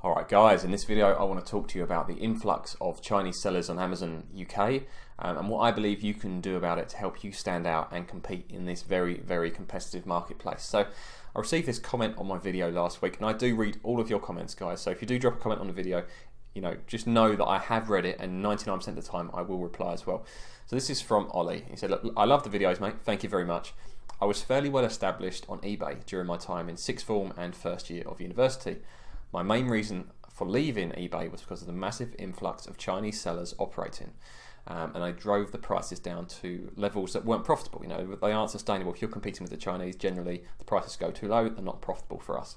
Alright guys, in this video I want to talk to you about the influx of Chinese sellers on Amazon UK and what I believe you can do about it to help you stand out and compete in this very, very competitive marketplace. So I received this comment on my video last week, and I do read all of your comments, guys, so if you do drop a comment on the video, just know that I have read it, and 99% of the time I will reply as well. So this is from Ollie. He said, "Look, I love the videos, mate, thank you very much. I was fairly well established on eBay during my time in sixth form and first year of university. My main reason for leaving eBay was because of the massive influx of Chinese sellers operating, and I drove the prices down to levels that weren't profitable. They aren't sustainable. If you're competing with the Chinese, generally the prices go too low, they're not profitable for us.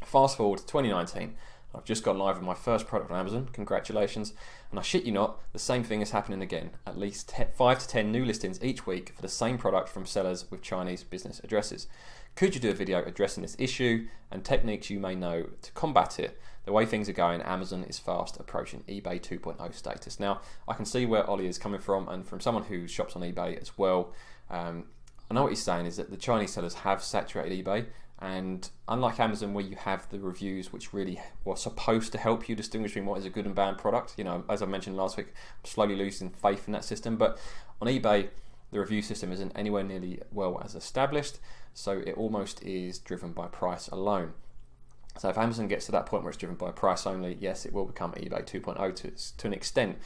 Fast forward to 2019, I've just gone live with my first product on Amazon, congratulations, and I shit you not, the same thing is happening again. At least 5 to 10 new listings each week for the same product from sellers with Chinese business addresses. Could you do a video addressing this issue and techniques you may know to combat it? The way things are going, Amazon is fast approaching eBay 2.0 status." Now, I can see where Ollie is coming from, and from someone who shops on eBay as well, I know what he's saying is that the Chinese sellers have saturated eBay, and unlike Amazon, where you have the reviews which really were supposed to help you distinguish between what is a good and bad product, as I mentioned last week, I'm slowly losing faith in that system, but on eBay, the review system isn't anywhere nearly well as established, so it almost is driven by price alone. So if Amazon gets to that point where it's driven by price only, yes, it will become eBay 2.0 to an extent.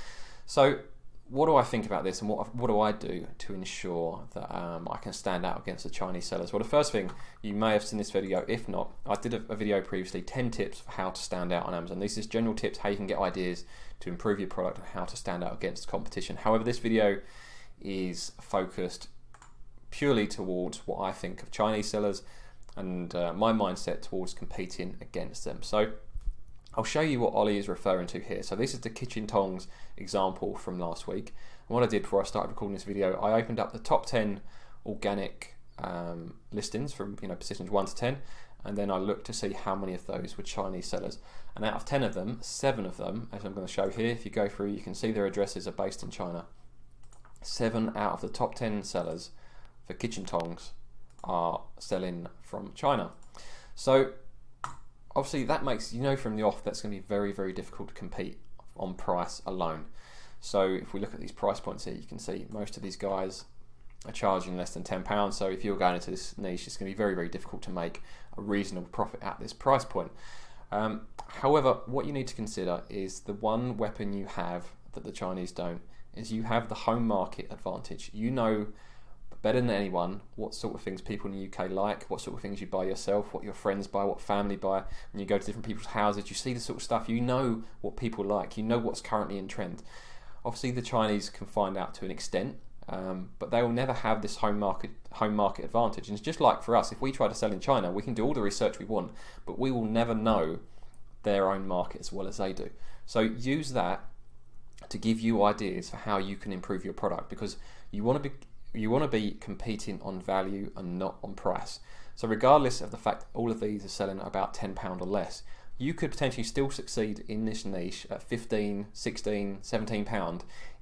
So what do I think about this, and what do I do to ensure that I can stand out against the Chinese sellers? Well, the first thing, you may have seen this video. If not, I did a video previously, 10 tips for how to stand out on Amazon. These are general tips, how you can get ideas to improve your product and how to stand out against competition. However, this video is focused purely towards what I think of Chinese sellers and my mindset towards competing against them. So I'll show you what Ollie is referring to here. So this is the kitchen tongs example from last week. And what I did before I started recording this video, I opened up the top 10 organic listings from positions 1 to 10, and then I looked to see how many of those were Chinese sellers. And out of 10 of them, 7 of them, as I'm going to show here, if you go through, you can see their addresses are based in China. 7 out of the top 10 sellers for kitchen tongs are selling from China. So obviously that makes, from the off, that's going to be very, very difficult to compete on price alone. So if we look at these price points here, you can see most of these guys are charging less than £10. So if you're going into this niche, it's going to be very, very difficult to make a reasonable profit at this price point. However, what you need to consider is the one weapon you have that the Chinese don't, is you have the home market advantage. You know better than anyone what sort of things people in the UK like, what sort of things you buy yourself, what your friends buy, what family buy. When you go to different people's houses, you see the sort of stuff, you know what people like, you know what's currently in trend. Obviously the Chinese can find out to an extent, but they will never have this home market advantage. And it's just like for us, if we try to sell in China, we can do all the research we want, but we will never know their own market as well as they do. So use that to give you ideas for how you can improve your product, because you want to be competing on value and not on price. So regardless of the fact all of these are selling at about £10 or less, you could potentially still succeed in this niche at £15, £16, £17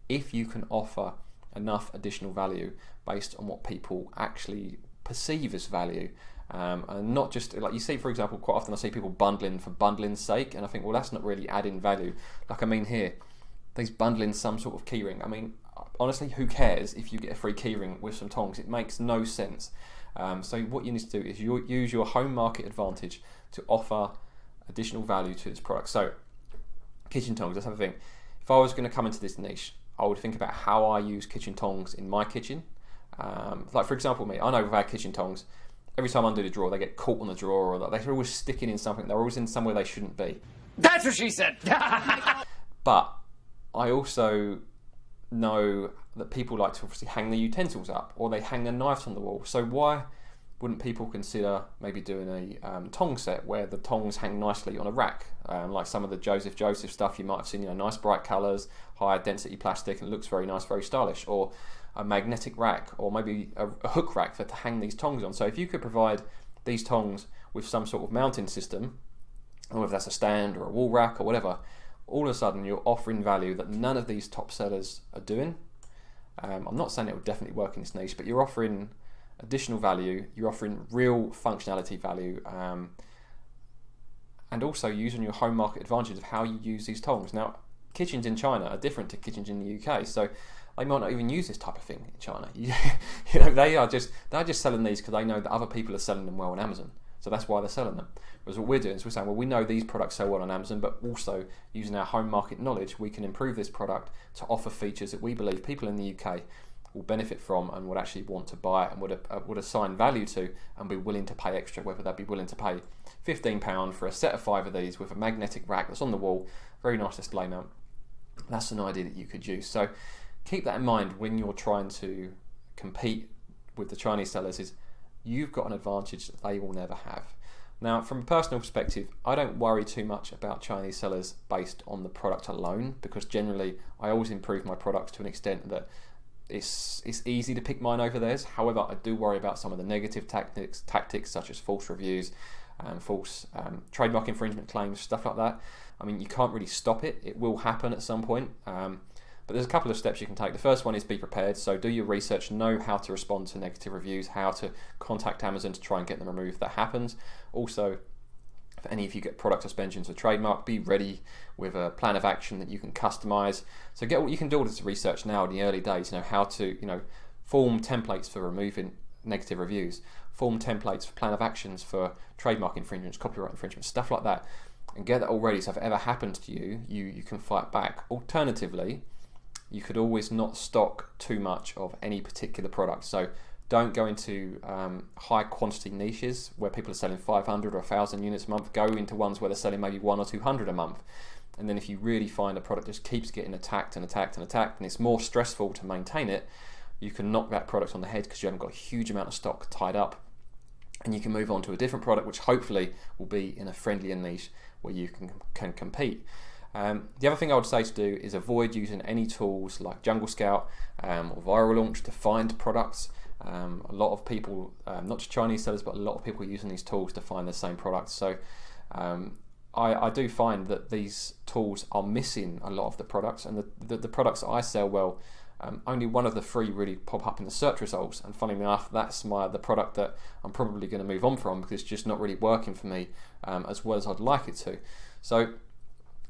if you can offer enough additional value based on what people actually perceive as value. And not just, like you see, for example, quite often I see people bundling for bundling's sake, and I think, well, that's not really adding value. Like, here, these bundling some sort of keyring. Honestly, who cares if you get a free keyring with some tongs? It makes no sense. So what you need to do is use your home market advantage to offer additional value to this product. So kitchen tongs, that's the thing. If I was going to come into this niche, I would think about how I use kitchen tongs in my kitchen. Like for example, me, I know with our kitchen tongs, every time I undo the drawer, they get caught on the drawer, or they're always sticking in something. They're always in somewhere they shouldn't be. That's what she said. But I also know that people like to obviously hang the utensils up, or they hang their knives on the wall. So why wouldn't people consider maybe doing a tong set where the tongs hang nicely on a rack, like some of the Joseph stuff you might have seen, nice bright colours, higher density plastic, and it looks very nice, very stylish, or a magnetic rack, or maybe a hook rack to hang these tongs on. So if you could provide these tongs with some sort of mounting system, whether that's a stand or a wall rack or whatever, all of a sudden you're offering value that none of these top sellers are doing. I'm not saying it will definitely work in this niche, but you're offering additional value, you're offering real functionality value, and also using your home market advantage of how you use these tongs. Now, kitchens in China are different to kitchens in the UK, so they might not even use this type of thing in China. They're just selling these because they know that other people are selling them well on Amazon. So that's why they're selling them. Whereas what we're doing is we're saying, well, we know these products sell well on Amazon, but also using our home market knowledge, we can improve this product to offer features that we believe people in the UK will benefit from and would actually want to buy and would assign value to and be willing to pay extra, whether they'd be willing to pay £15 for a set of 5 of these with a magnetic rack that's on the wall, very nice display mount. That's an idea that you could use. So keep that in mind when you're trying to compete with the Chinese sellers, is you've got an advantage that they will never have. Now, from a personal perspective, I don't worry too much about Chinese sellers based on the product alone, because generally I always improve my products to an extent that it's easy to pick mine over theirs. However, I do worry about some of the negative tactics such as false reviews and false trademark infringement claims, stuff like that. I mean, you can't really stop it. It will happen at some point. But there's a couple of steps you can take. The first one is be prepared. So do your research, know how to respond to negative reviews, how to contact Amazon to try and get them removed if that happens. Also, if any of you get product suspensions or trademark, be ready with a plan of action that you can customize. So you can do all this research now in the early days, how to form templates for removing negative reviews, form templates for plan of actions for trademark infringements, copyright infringements, stuff like that, and get that all ready. So if it ever happens to you, you can fight back. Alternatively, you could always not stock too much of any particular product. So don't go into high quantity niches where people are selling 500 or 1,000 units a month. Go into ones where they're selling maybe 100 or 200 a month. And then if you really find a product just keeps getting attacked and it's more stressful to maintain it, you can knock that product on the head because you haven't got a huge amount of stock tied up. And you can move on to a different product which hopefully will be in a friendlier niche where you can compete. The other thing I would say to do is avoid using any tools like Jungle Scout or Viral Launch to find products. A lot of people, not just Chinese sellers, but a lot of people are using these tools to find the same products. So I do find that these tools are missing a lot of the products, and the products that I sell, well, only one of the 3 really pop up in the search results, and funnily enough, that's the product that I'm probably going to move on from because it's just not really working for me as well as I'd like it to. So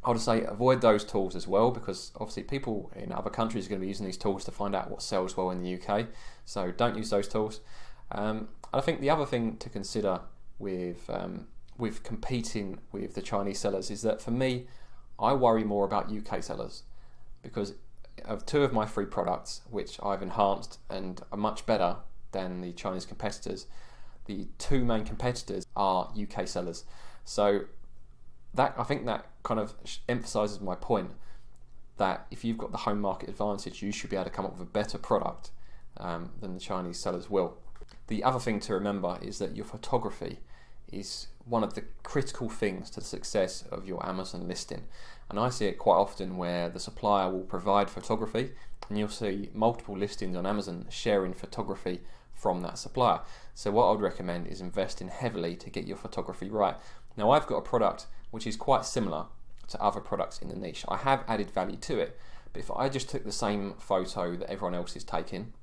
I would say avoid those tools as well, because obviously people in other countries are going to be using these tools to find out what sells well in the UK. So don't use those tools. I think the other thing to consider with competing with the Chinese sellers is that for me, I worry more about UK sellers, because of 2 of my 3 products, which I've enhanced and are much better than the Chinese competitors, the 2 main competitors are UK sellers. So I think that kind of emphasises my point that if you've got the home market advantage, you should be able to come up with a better product than the Chinese sellers will. The other thing to remember is that your photography is one of the critical things to the success of your Amazon listing. And I see it quite often where the supplier will provide photography, and you'll see multiple listings on Amazon sharing photography from that supplier. So what I would recommend is investing heavily to get your photography right. Now, I've got a product which is quite similar to other products in the niche. I have added value to it, but if I just took the same photo that everyone else is taking,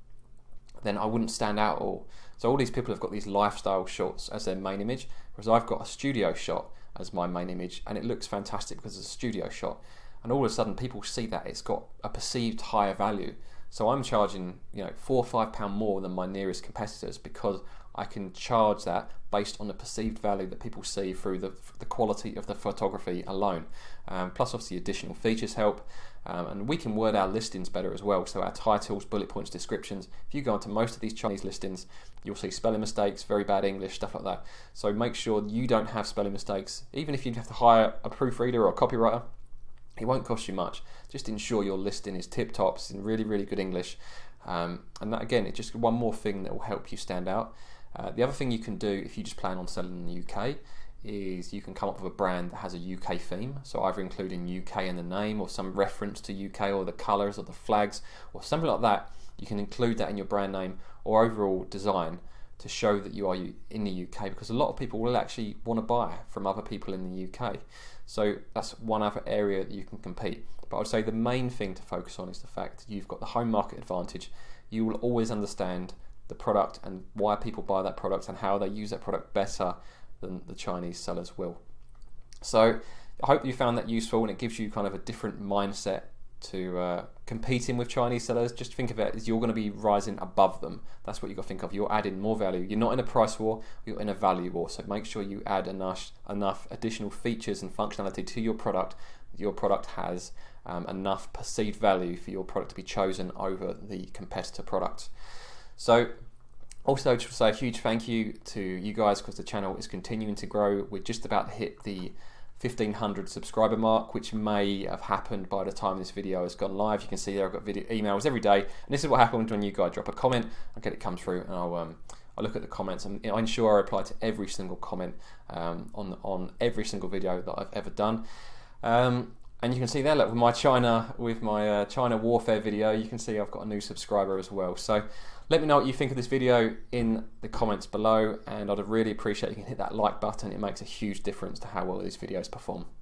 then I wouldn't stand out at all. So all these people have got these lifestyle shots as their main image, whereas I've got a studio shot as my main image, and it looks fantastic because it's a studio shot. And all of a sudden people see that it's got a perceived higher value. So I'm charging £4 or £5 more than my nearest competitors because I can charge that based on the perceived value that people see through the quality of the photography alone. Plus obviously additional features help, and we can word our listings better as well. So our titles, bullet points, descriptions. If you go onto most of these Chinese listings, you'll see spelling mistakes, very bad English, stuff like that. So make sure you don't have spelling mistakes. Even if you have to hire a proofreader or a copywriter, it won't cost you much. Just ensure your listing is tip-top, it's in really, really good English. And that, again, it's just one more thing that will help you stand out. The other thing you can do if you just plan on selling in the UK is you can come up with a brand that has a UK theme. So either including UK in the name or some reference to UK or the colours or the flags or something like that. You can include that in your brand name or overall design to show that you are in the UK, because a lot of people will actually want to buy from other people in the UK. So that's one other area that you can compete. But I would say the main thing to focus on is the fact that you've got the home market advantage. You will always understand the product and why people buy that product and how they use that product better than the Chinese sellers will. So I hope you found that useful, and it gives you kind of a different mindset to competing with Chinese sellers. Just think of it as you're going to be rising above them. That's what you've got to think of. You're adding more value. You're not in a price war, you're in a value war. So make sure you add enough additional features and functionality to your product. Your product has enough perceived value for your product to be chosen over the competitor product. So also to say a huge thank you to you guys, because the channel is continuing to grow. We're just about to hit the 1,500 subscriber mark, which may have happened by the time this video has gone live. You can see there I've got video emails every day, and this is what happens when you guys drop a comment. I get it come through, and I'll look at the comments, and I ensure I reply to every single comment on every single video that I've ever done. And you can see there, look, with my China warfare video, you can see I've got a new subscriber as well. So let me know what you think of this video in the comments below, and I'd really appreciate if you can hit that like button. It makes a huge difference to how well these videos perform.